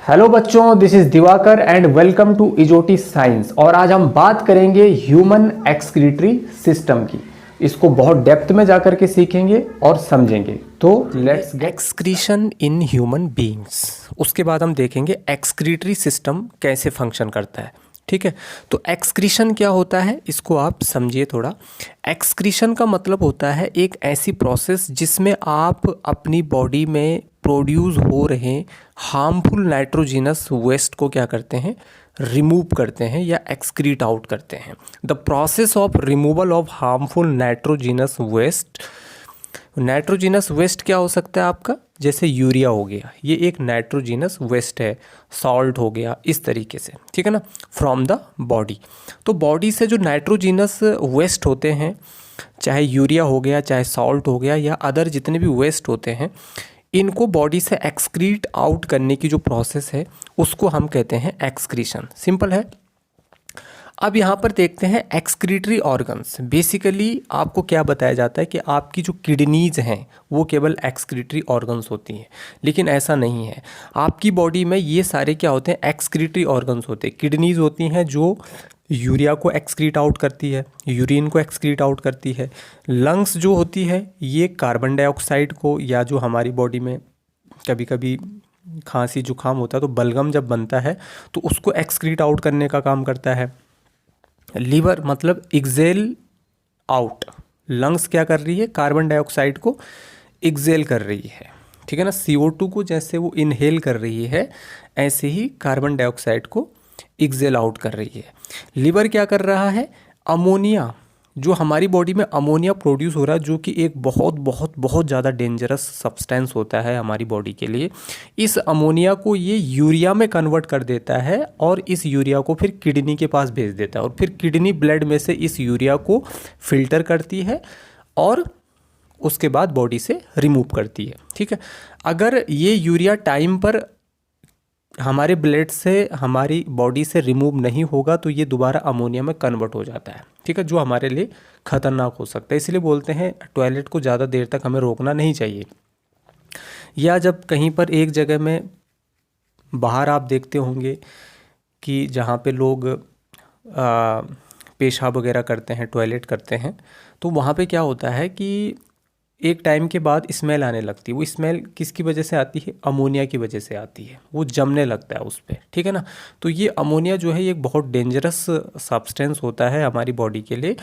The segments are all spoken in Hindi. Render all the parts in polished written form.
हेलो बच्चों, this is Diwakar and welcome to इजोटी साइंस। और आज हम बात करेंगे ह्यूमन एक्सक्रीटरी सिस्टम की। इसको बहुत डेप्थ में जाकर के सीखेंगे और समझेंगे। तो let's get excretion in human beings. उसके बाद हम देखेंगे एक्सक्रीटरी सिस्टम कैसे फंक्शन करता है। ठीक है, तो एक्सक्रीशन क्या होता है इसको आप समझिए थोड़ा। एक्सक्रीशन का मतलब होता है एक ऐसी प्रोसेस जिसमें आप अपनी बॉडी में प्रोड्यूस हो रहे हार्मफुल नाइट्रोजिनस वेस्ट को क्या करते हैं, रिमूव करते हैं या एक्सक्रीट आउट करते हैं। The process of removal of harmful nitrogenous waste. Nitrogenous waste क्या हो सकता है आपका, जैसे यूरिया हो गया, ये एक नाइट्रोजिनस वेस्ट है। सॉल्ट हो गया, इस तरीके से, ठीक है ना, फ्रॉम द बॉडी। तो बॉडी से जो नाइट्रोजिनस वेस्ट होते हैं, चाहे यूरिया हो गया, चाहे सॉल्ट हो गया, या अदर जितने भी वेस्ट होते हैं, इनको बॉडी से एक्सक्रीट आउट करने की जो प्रोसेस है उसको हम कहते हैं एक्सक्रीशन। सिंपल है। अब यहाँ पर देखते हैं एक्सक्रीटरी ऑर्गन्स। बेसिकली आपको क्या बताया जाता है कि आपकी जो किडनीज हैं वो केवल एक्सक्रीटरी ऑर्गन्स होती हैं, लेकिन ऐसा नहीं है। आपकी बॉडी में ये सारे क्या होते हैं, एक्सक्रीटरी ऑर्गन्स होते हैं। किडनीज होती हैं जो यूरिया को एक्सक्रीट आउट करती है, यूरिन को एक्सक्रीट आउट करती है। लंग्स जो होती है ये कार्बन डाइऑक्साइड को, या जो हमारी बॉडी में कभी कभी खांसी जुकाम होता है तो बलगम जब बनता है तो उसको एक्सक्रीट आउट करने का काम करता है। लीवर मतलब एक्सेल आउट। लंग्स क्या कर रही है, कार्बन डाइऑक्साइड को एक्सेल कर रही है, ठीक है ना। CO2 को जैसे वो इनहेल कर रही है, ऐसे ही कार्बन डाइऑक्साइड को एक्सेल आउट कर रही है। लीवर क्या कर रहा है, अमोनिया, जो हमारी बॉडी में अमोनिया प्रोड्यूस हो रहा है, जो कि एक बहुत बहुत बहुत ज़्यादा डेंजरस सब्सटेंस होता है हमारी बॉडी के लिए। इस अमोनिया को ये यूरिया में कन्वर्ट कर देता है और इस यूरिया को फिर किडनी के पास भेज देता है, और फिर किडनी ब्लड में से इस यूरिया को फिल्टर करती है और उसके बाद बॉडी से रिमूव करती है। ठीक है, अगर ये यूरिया टाइम पर हमारे ब्लड से, हमारी बॉडी से रिमूव नहीं होगा तो ये दोबारा अमोनिया में कन्वर्ट हो जाता है, ठीक है, जो हमारे लिए ख़तरनाक हो सकता है। इसलिए बोलते हैं टॉयलेट को ज़्यादा देर तक हमें रोकना नहीं चाहिए। या जब कहीं पर एक जगह में बाहर आप देखते होंगे कि जहाँ पे लोग पेशाब वगैरह करते हैं, टॉयलेट करते हैं, तो वहाँ पे क्या होता है कि एक टाइम के बाद स्मेल आने लगती है। वो स्मेल किसकी वजह से आती है, अमोनिया की वजह से आती है। वो जमने लगता है उस पर, ठीक है ना। तो ये अमोनिया जो है ये एक बहुत डेंजरस सब्सटेंस होता है हमारी बॉडी के लिए,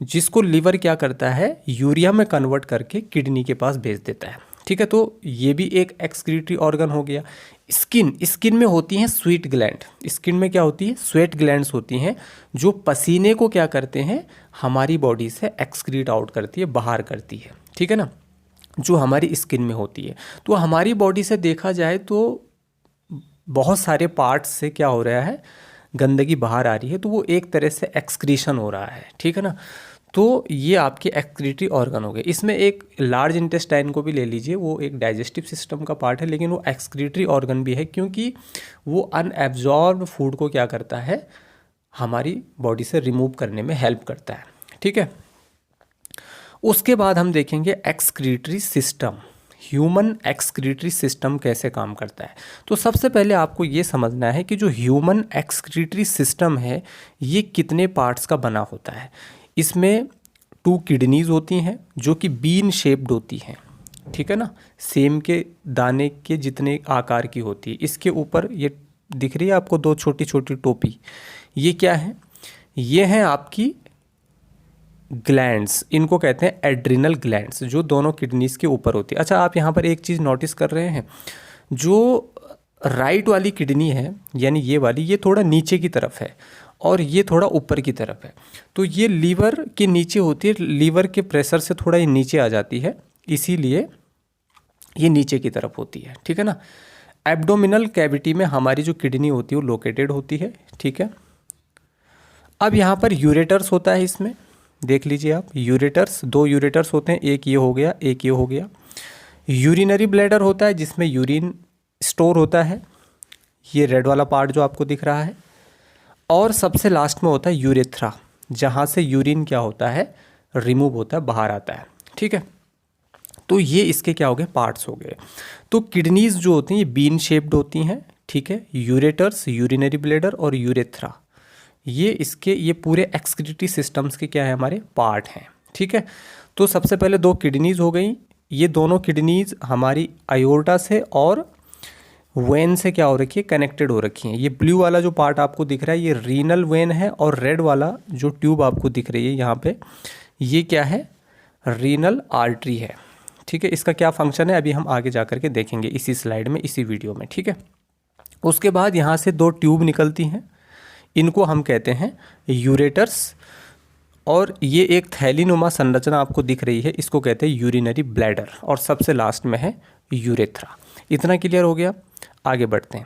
जिसको लीवर क्या करता है, यूरिया में कन्वर्ट करके किडनी के पास भेज देता है। ठीक है, तो ये भी एक एक्सक्रीटरी ऑर्गन हो गया। स्किन में होती हैं स्वीट ग्लैंड। स्किन में क्या होती है, स्वेट ग्लैंड्स होती हैं, जो पसीने को क्या करते हैं, हमारी बॉडी से एक्सक्रीट आउट करती है, बाहर करती है, ठीक है ना, जो हमारी स्किन में होती है। तो हमारी बॉडी से देखा जाए तो बहुत सारे पार्ट्स से क्या हो रहा है, गंदगी बाहर आ रही है, तो वो एक तरह से एक्सक्रीशन हो रहा है, ठीक है ना। तो ये आपके एक्सक्रीटरी ऑर्गन हो गए। इसमें एक लार्ज इंटेस्टाइन को भी ले लीजिए, वो एक डाइजेस्टिव सिस्टम का पार्ट है, लेकिन वो एक्सक्रीटरी ऑर्गन भी है, क्योंकि वो अनएब्जॉर्ब फूड को क्या करता है, हमारी बॉडी से रिमूव करने में हेल्प करता है, ठीक है। उसके बाद हम देखेंगे excretory system. Human excretory system कैसे काम करता है। तो सबसे पहले आपको ये समझना है कि जो ह्यूमन एक्सक्रीटरी सिस्टम है ये कितने पार्ट्स का बना होता है। इसमें 2 किडनीज होती हैं जो कि बीन शेप्ड होती हैं, ठीक है ना, सेम के दाने के जितने आकार की होती है। इसके ऊपर ये दिख रही है आपको 2 छोटी छोटी टोपी, ये क्या है, ये हैं आपकी ग्लैंड्स। इनको कहते हैं एड्रिनल ग्लैंड्स, जो दोनों किडनीज के ऊपर होती है। अच्छा, आप यहाँ पर एक चीज़ नोटिस कर रहे हैं, जो राइट वाली किडनी है, यानी ये वाली, ये थोड़ा नीचे की तरफ है और ये थोड़ा ऊपर की तरफ है। तो ये लीवर के नीचे होती है, लीवर के प्रेशर से थोड़ा ये नीचे आ जाती है, इसीलिए ये नीचे की तरफ होती है, ठीक है ना। एब्डोमिनल कैविटी में हमारी जो किडनी होती है वो लोकेटेड होती है, ठीक है। अब यहाँ पर यूरेटर्स होता है, इसमें देख लीजिए आप, यूरेटर्स, 2 यूरेटर्स होते हैं, एक ये हो गया, एक ये हो गया। यूरिनरी ब्लैडर होता है जिसमें यूरिन स्टोर होता है, ये रेड वाला पार्ट जो आपको दिख रहा है। और सबसे लास्ट में होता है यूरेथ्रा, जहाँ से यूरिन क्या होता है, रिमूव होता है, बाहर आता है, ठीक है। तो ये इसके क्या हो गए, पार्ट्स हो गए। तो किडनीज जो होती हैं ये बीन शेप्ड होती हैं, ठीक है, यूरेटर्स, यूरिनरी ब्लैडर और यूरेथ्रा, ये पूरे एक्सक्रीटरी सिस्टम्स के क्या है, हमारे पार्ट हैं। ठीक है, तो सबसे पहले दो किडनीज हो गई, ये दोनों किडनीज हमारी आयोर्टा से और वेन से क्या हो रखी है, कनेक्टेड हो रखी हैं। ये ब्लू वाला जो पार्ट आपको दिख रहा है ये रीनल वेन है, और रेड वाला जो ट्यूब आपको दिख रही है यहाँ पे, ये क्या है, रीनल आर्टरी है। ठीक है, इसका क्या फंक्शन है अभी हम आगे जा कर के देखेंगे इसी स्लाइड में, इसी वीडियो में। ठीक है, उसके बाद यहाँ से दो ट्यूब निकलती हैं, इनको हम कहते हैं यूरेटर्स, और ये एक थैलीनुमा संरचना आपको दिख रही है, इसको कहते हैं यूरिनरी ब्लैडर, और सबसे लास्ट में है यूरेथ्रा। इतना क्लियर हो गया, आगे बढ़ते हैं।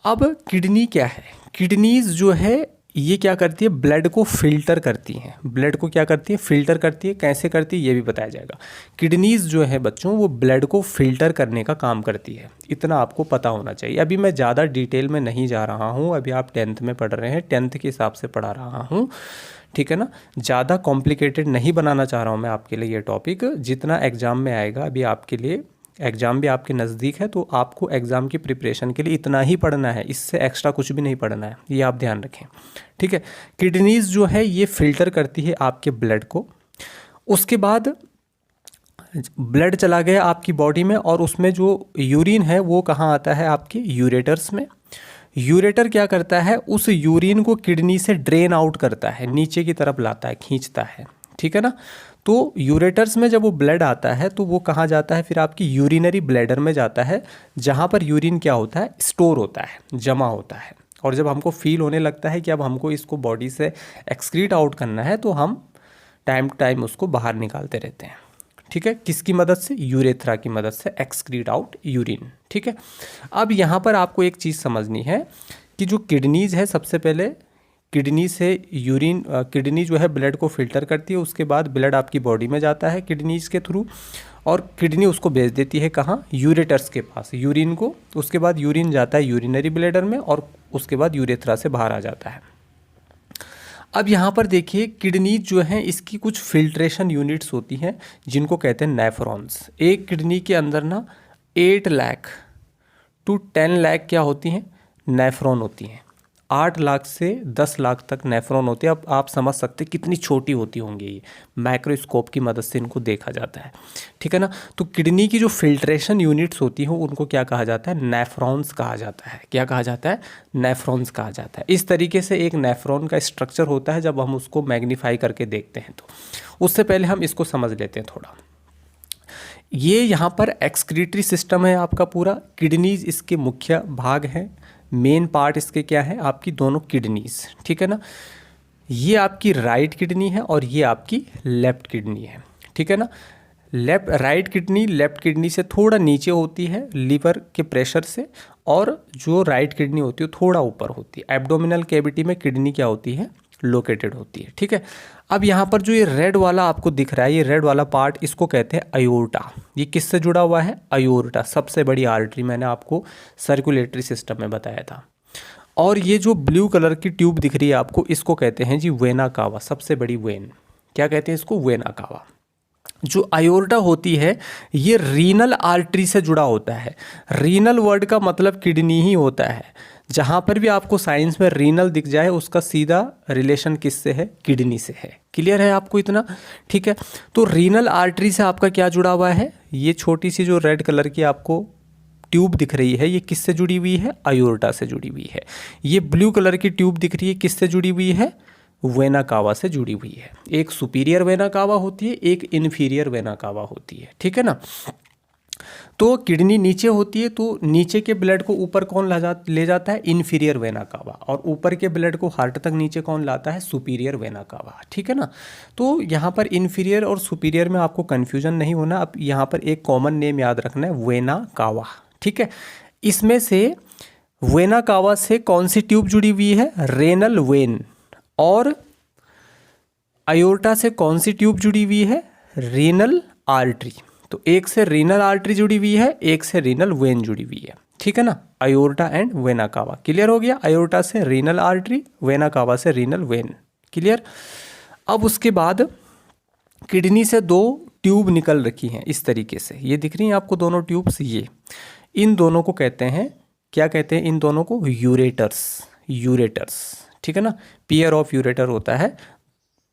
अब किडनी क्या है, किडनीज जो है ये क्या करती है, ब्लड को फिल्टर करती हैं। ब्लड को क्या करती है, फिल्टर करती है। कैसे करती है ये भी बताया जाएगा। किडनीज जो है बच्चों, वो ब्लड को फिल्टर करने का काम करती है, इतना आपको पता होना चाहिए। अभी मैं ज़्यादा डिटेल में नहीं जा रहा हूँ, अभी आप 10th में पढ़ रहे हैं, 10th के हिसाब से पढ़ा रहा हूँ। ठीक है ना, ज़्यादा कॉम्प्लिकेटेड नहीं बनाना चाह रहा हूँ मैं आपके लिए ये टॉपिक, जितना एग्ज़ाम में आएगा। अभी आपके लिए एग्ज़ाम भी आपके नज़दीक है, तो आपको एग्ज़ाम की प्रिपरेशन के लिए इतना ही पढ़ना है, इससे एक्स्ट्रा कुछ भी नहीं पढ़ना है, ये आप ध्यान रखें। ठीक है, किडनीज़ जो है ये फिल्टर करती है आपके ब्लड को। उसके बाद ब्लड चला गया आपकी बॉडी में, और उसमें जो यूरिन है वो कहाँ आता है, आपके यूरेटर्स में। यूरेटर क्या करता है, उस यूरिन को किडनी से ड्रेन आउट करता है, नीचे की तरफ लाता है, खींचता है। ठीक है ना, तो यूरेटर्स में जब वो ब्लड आता है तो वो कहाँ जाता है, फिर आपकी यूरिनरी ब्लैडर में जाता है, जहाँ पर यूरिन क्या होता है, स्टोर होता है, जमा होता है। और जब हमको फील होने लगता है कि अब हमको इसको बॉडी से एक्सक्रीट आउट करना है, तो हम टाइम टू टाइम उसको बाहर निकालते रहते हैं। ठीक है, किसकी मदद से, यूरेथ्रा की मदद से एक्सक्रीट आउट यूरिन। ठीक है, अब यहाँ पर आपको एक चीज़ समझनी है कि जो किडनीज है, सबसे पहले किडनी से यूरिन, किडनी जो है ब्लड को फिल्टर करती है, उसके बाद ब्लड आपकी बॉडी में जाता है किडनीज के थ्रू, और किडनी उसको भेज देती है कहाँ, यूरेटर्स के पास, यूरिन को। उसके बाद यूरिन जाता है यूरिनरी ब्लैडर में, और उसके बाद यूरेथ्रा से बाहर आ जाता है। अब यहाँ पर देखिए, किडनी जो है इसकी कुछ फिल्ट्रेशन यूनिट्स होती हैं, जिनको कहते हैं नेफ्रॉन्स। एक किडनी के अंदर ना 8 लाख to 10 लाख क्या होती हैं, नेफ्रॉन होती हैं। 8 लाख से 10 लाख तक नेफ्रॉन होते हैं। अब आप समझ सकते हैं कितनी छोटी होती होंगी ये, माइक्रोस्कोप की मदद से इनको देखा जाता है। ठीक है ना, तो किडनी की जो फिल्ट्रेशन यूनिट्स होती हैं उनको क्या कहा जाता है, नेफ्रॉन्स कहा जाता है। क्या कहा जाता है, नेफ्रॉन्स कहा जाता है। इस तरीके से एक नेफ्रॉन का स्ट्रक्चर होता है जब हम उसको मैग्नीफाई करके देखते हैं। तो उससे पहले हम इसको समझ लेते हैं थोड़ा। ये यहाँ पर एक्सक्रीटरी सिस्टम है आपका पूरा, किडनीज इसके मुख्य भाग हैं, मेन पार्ट इसके क्या है, आपकी दोनों किडनीज। ठीक है ना, ये आपकी राइट किडनी है और ये आपकी लेफ्ट किडनी है। ठीक है ना, राइट किडनी लेफ्ट किडनी से थोड़ा नीचे होती है लीवर के प्रेशर से, और जो राइट किडनी होती है थोड़ा ऊपर होती है। एब्डोमिनल कैविटी में किडनी क्या होती है, लोकेटेड होती है। ठीक है, अब यहाँ पर जो ये रेड वाला आपको दिख रहा है, ये रेड वाला पार्ट, इसको कहते हैं अयोर्टा। ये किससे जुड़ा हुआ है, अयोर्टा, सबसे बड़ी आर्टरी, मैंने आपको सर्कुलेटरी सिस्टम में बताया था। और ये जो ब्लू कलर की ट्यूब दिख रही है आपको, इसको कहते हैं जी वेना कावा, सबसे बड़ी वेन। क्या कहते हैं इसको, वेना कावा। जो अयोर्टा होती है ये रीनल आर्टरी से जुड़ा होता है। रीनल वर्ड का मतलब किडनी ही होता है। जहाँ पर भी आपको साइंस में रीनल दिख जाए उसका सीधा रिलेशन किससे है, किडनी से है। क्लियर है आपको इतना, ठीक है। तो रीनल आर्टरी से आपका क्या जुड़ा हुआ है, ये छोटी सी जो रेड कलर की आपको ट्यूब दिख रही है, ये किससे जुड़ी हुई है, अयोर्टा से जुड़ी हुई है। ये ब्लू कलर की ट्यूब दिख रही है, किससे जुड़ी हुई है, वेना कावा से जुड़ी हुई है। एक सुपीरियर वेना कावा होती है, एक इन्फीरियर वेना कावा होती है, ठीक है ना। तो किडनी नीचे होती है, तो नीचे के ब्लड को ऊपर कौन ले जाता है, इन्फीरियर वेना कावा, और ऊपर के ब्लड को हार्ट तक नीचे कौन लाता है, सुपीरियर वेना कावा, ठीक है ना। तो यहाँ पर इन्फीरियर और सुपीरियर में आपको कन्फ्यूजन नहीं होना। अब यहाँ पर एक कॉमन नेम याद रखना है, वेना कावा, ठीक है। इसमें से वेना कावा से कौन सी ट्यूब जुड़ी हुई है, रेनल वेन, और अयोर्टा से कौन सी ट्यूब जुड़ी हुई है, रीनल आर्टरी। तो एक से रीनल आर्टरी जुड़ी हुई है, एक से रीनल वेन जुड़ी हुई है, ठीक है ना। अयोर्टा एंड वेना कावा, क्लियर हो गया। अयोर्टा से रीनल आर्टरी, वेना कावा से रीनल वेन, क्लियर। अब उसके बाद किडनी से दो ट्यूब निकल रखी हैं इस तरीके से, ये दिख रही हैं आपको दोनों ट्यूब्स। ये इन दोनों को कहते हैं क्या कहते हैं इन दोनों को? यूरेटर्स। यूरेटर्स, ठीक है ना। पेयर ऑफ यूरेटर होता है,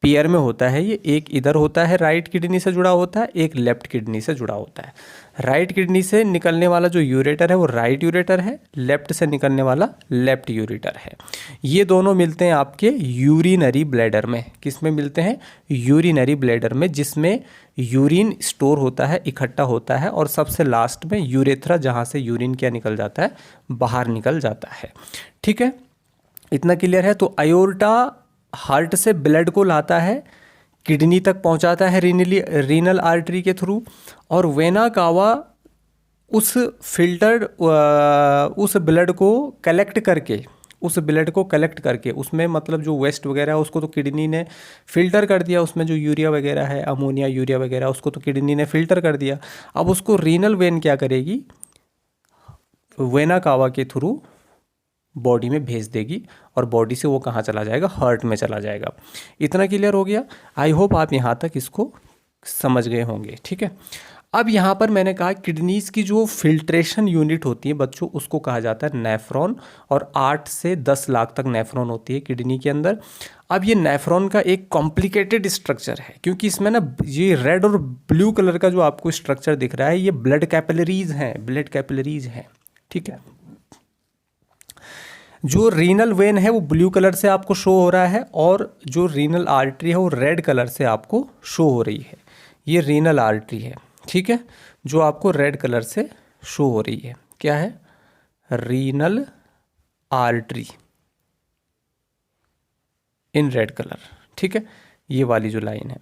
पेयर में होता है ये, एक इधर होता है राइट किडनी से जुड़ा होता है, एक लेफ्ट किडनी से जुड़ा होता है। राइट किडनी से निकलने वाला जो यूरेटर है वो राइट यूरेटर है, लेफ्ट से निकलने वाला लेफ्ट यूरेटर है। ये दोनों मिलते हैं आपके यूरिनरी ब्लैडर में। किस में मिलते हैं? यूरिनरी ब्लैडर में, जिसमें यूरिन स्टोर होता है, इकट्ठा होता है, और सबसे लास्ट में यूरेथ्रा, जहाँ से यूरिन क्या निकल जाता है? बाहर निकल जाता है। ठीक है, इतना क्लियर है। तो अयोर्टा हार्ट से ब्लड को लाता है, किडनी तक पहुंचाता है रीनल आर्टरी के थ्रू, और वेना कावा उस फिल्टर उस ब्लड को कलेक्ट करके उसमें मतलब जो वेस्ट वगैरह है उसको तो किडनी ने फिल्टर कर दिया, उसमें जो यूरिया वगैरह है, अमोनिया यूरिया वगैरह, उसको तो किडनी ने फिल्टर कर दिया। अब उसको रीनल वेन क्या करेगी? वेना कावा के थ्रू बॉडी में भेज देगी, और बॉडी से वो कहाँ चला जाएगा? हार्ट में चला जाएगा। इतना क्लियर हो गया? आई होप आप यहाँ तक इसको समझ गए होंगे। ठीक है, अब यहाँ पर मैंने कहा किडनीज की जो फिल्ट्रेशन यूनिट होती है बच्चों, उसको कहा जाता है नेफ्रॉन, और 8 से 10 लाख तक नेफ्रॉन होती है किडनी के अंदर। अब ये नेफ्रॉन का एक कॉम्प्लिकेटेड स्ट्रक्चर है, क्योंकि इसमें ना ये रेड और ब्लू कलर का जो आपको स्ट्रक्चर दिख रहा है, ये ब्लड कैपिलरीज हैं। ठीक है, जो रीनल वेन है वो ब्लू कलर से आपको शो हो रहा है, और जो रीनल आर्टरी है वो रेड कलर से आपको शो हो रही है। ये रीनल आर्टरी है, ठीक है, जो आपको रेड कलर से शो हो रही है। क्या है? Renal artery in red colour. ठीक है, ये वाली जो लाइन है।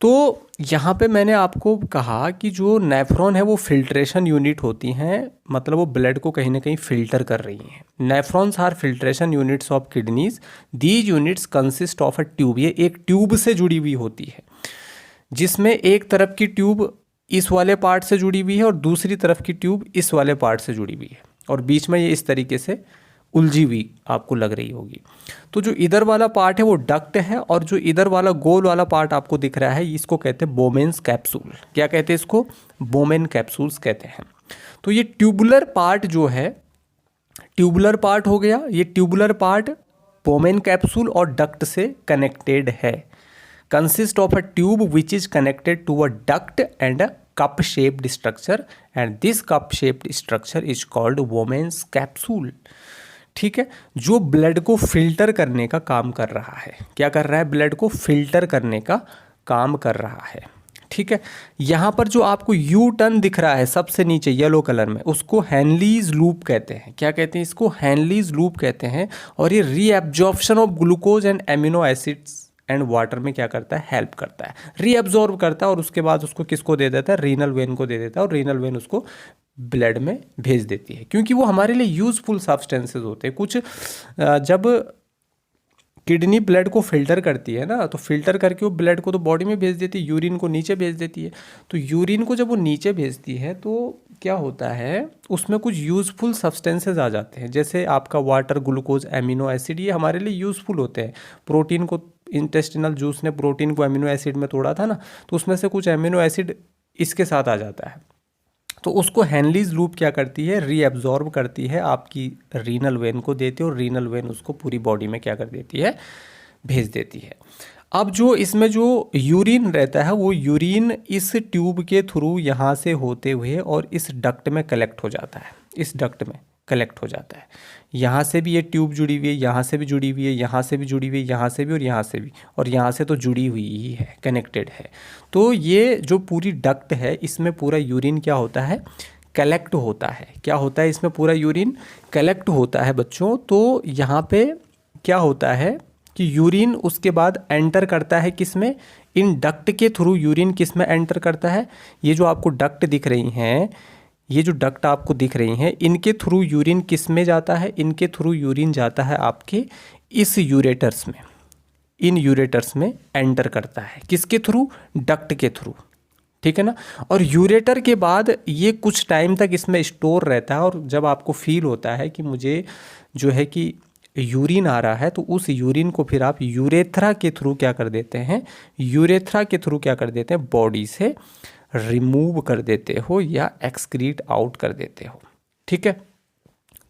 तो यहाँ पे मैंने आपको कहा कि जो नेफ्रॉन है वो फिल्ट्रेशन यूनिट होती हैं, मतलब वो ब्लड को कहीं ना कहीं फिल्टर कर रही हैं। Nephrons are filtration units of kidneys. These units consist of a tube. ये एक ट्यूब से जुड़ी हुई होती है, जिसमें एक तरफ की ट्यूब इस वाले पार्ट से जुड़ी हुई है और दूसरी तरफ की ट्यूब इस वाले पार्ट से जुड़ी हुई है, और बीच में ये इस तरीके से उलझी हुई आपको लग रही होगी। तो जो इधर वाला पार्ट है वो डक्ट है, और जो इधर वाला गोल वाला पार्ट आपको दिख रहा है इसको कहते हैं बोमेन्स कैप्सूल। क्या कहते हैं इसको? बोमेन कैप्सूल्स कहते हैं। तो ये ट्यूबुलर पार्ट जो है, ट्यूबुलर पार्ट हो गया, ये ट्यूबुलर पार्ट बोमेन कैप्सूल और डक्ट से कनेक्टेड है। Consist of a tube which is connected to a duct and a cup shaped structure, and this cup shaped structure is called Bowman's capsule। ठीक है, जो ब्लड को फिल्टर करने का काम कर रहा है। क्या कर रहा है? ब्लड को फिल्टर करने का काम कर रहा है। ठीक है, यहाँ पर जो आपको यू टर्न दिख रहा है सबसे नीचे येलो कलर में, उसको हैनलीज लूप कहते हैं। क्या कहते हैं इसको? हैनलीज लूप कहते हैं। और ये reabsorption of glucose and amino acids and water में क्या करता है? हेल्प करता है, रीअब्जॉर्ब करता है, और उसके बाद उसको किसको दे देता है? रीनल वेन को दे देता है, और रीनल वेन उसको ब्लड में भेज देती है, क्योंकि वो हमारे लिए यूजफुल सब्सटेंसेस होते हैं। कुछ जब किडनी ब्लड को फिल्टर करती है ना, तो फिल्टर करके वो ब्लड को तो बॉडी में भेज देती है, यूरिन को नीचे भेज देती है। तो यूरिन को जब वो नीचे भेजती है तो क्या होता है, उसमें कुछ यूज़फुल सब्सटेंसेस आ जाते हैं, जैसे आपका वाटर, ग्लूकोज, एमिनो एसिड, ये हमारे लिए यूज़फुल होते हैं। प्रोटीन को इंटेस्टिनल जूस ने प्रोटीन को एमिनो एसिड में तोड़ा था ना, तो उसमें से कुछ एमिनो एसिड इसके साथ आ जाता है, तो उसको हैनलीज लूप क्या करती है? रीअब्जॉर्ब करती है, आपकी रीनल वेन को देती है, और रीनल वेन उसको पूरी बॉडी में क्या कर देती है? भेज देती है। अब जो इसमें जो यूरिन रहता है, वो यूरिन इस ट्यूब के थ्रू यहाँ से होते हुए और इस डक्ट में कलेक्ट हो जाता है, इस डक्ट में कलेक्ट हो जाता है। यहाँ से भी ये ट्यूब जुड़ी हुई है, यहाँ से भी जुड़ी हुई है, यहाँ से भी जुड़ी हुई है, यहाँ से भी, और यहाँ से भी, और यहाँ से तो जुड़ी हुई ही है, कनेक्टेड है। तो ये जो पूरी डक्ट है, इसमें पूरा यूरिन क्या होता है? कलेक्ट होता है। क्या होता है? इसमें पूरा यूरिन कलेक्ट होता है बच्चों। तो यहाँ पे क्या होता है कि यूरिन उसके बाद एंटर करता है किस में? इन डक्ट के थ्रू यूरिन किस में एंटर करता है? ये जो आपको डक्ट दिख रही हैं, ये जो डक्ट आपको दिख रही हैं, इनके थ्रू यूरिन किस में जाता है? इनके थ्रू यूरिन जाता है आपके इस यूरेटर्स में, इन यूरेटर्स में एंटर करता है। किसके थ्रू? डक्ट के थ्रू। ठीक है ना। और यूरेटर के बाद ये कुछ टाइम तक इसमें स्टोर रहता है, और जब आपको फील होता है कि मुझे जो है कि यूरिन आ रहा है, तो उस यूरिन को फिर आप यूरेथ्रा के थ्रू क्या कर देते हैं? यूरेथ्रा के थ्रू क्या कर देते हैं? बॉडी से रिमूव कर देते हो या एक्सक्रीट आउट कर देते हो। ठीक है,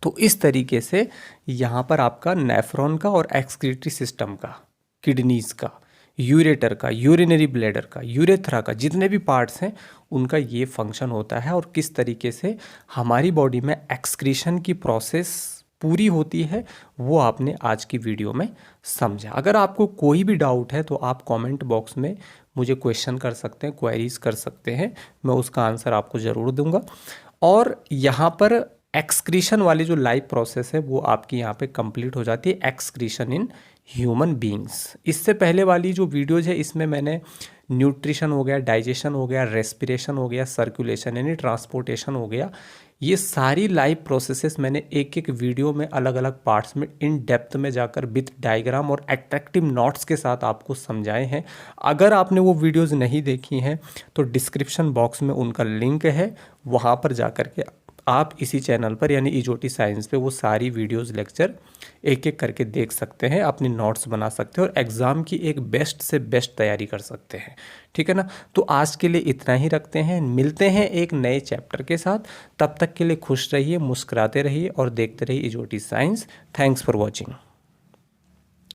तो इस तरीके से यहाँ पर आपका नेफ्रॉन का और एक्सक्रीटरी सिस्टम का, किडनीज का, यूरेटर का, यूरिनरी ब्लैडर का, यूरेथ्रा का, जितने भी पार्ट्स हैं उनका ये फंक्शन होता है और किस तरीके से हमारी बॉडी में एक्सक्रीशन की प्रोसेस पूरी होती है वो आपने आज की वीडियो में समझा। अगर आपको कोई भी डाउट है तो आप कमेंट बॉक्स में मुझे क्वेश्चन कर सकते हैं, क्वेरीज कर सकते हैं, मैं उसका आंसर आपको ज़रूर दूंगा। और यहाँ पर एक्सक्रीशन वाली जो लाइफ प्रोसेस है वो आपकी यहाँ पे कंप्लीट हो जाती है, एक्सक्रीशन इन ह्यूमन बींग्स। इससे पहले वाली जो वीडियोज है इसमें मैंने न्यूट्रिशन हो गया, डाइजेशन हो गया, रेस्पिरेशन हो गया, सर्कुलेशन यानी ट्रांसपोर्टेशन हो गया, ये सारी लाइफ प्रोसेसेस मैंने एक एक वीडियो में अलग अलग पार्ट्स में इन डेप्थ में जाकर विथ डायग्राम और अट्रैक्टिव नोट्स के साथ आपको समझाए हैं। अगर आपने वो वीडियोज़ नहीं देखी हैं तो डिस्क्रिप्शन बॉक्स में उनका लिंक है, वहाँ पर जाकर के आप इसी चैनल पर यानी इजोटी साइंस पे वो सारी वीडियोस लेक्चर एक एक करके देख सकते हैं, अपनी नोट्स बना सकते हैं और एग्ज़ाम की एक बेस्ट से बेस्ट तैयारी कर सकते हैं। ठीक है ना। तो आज के लिए इतना ही रखते हैं, मिलते हैं एक नए चैप्टर के साथ। तब तक के लिए खुश रहिए, मुस्कुराते रहिए और देखते रहिए इजोटी साइंस। Thanks for watching.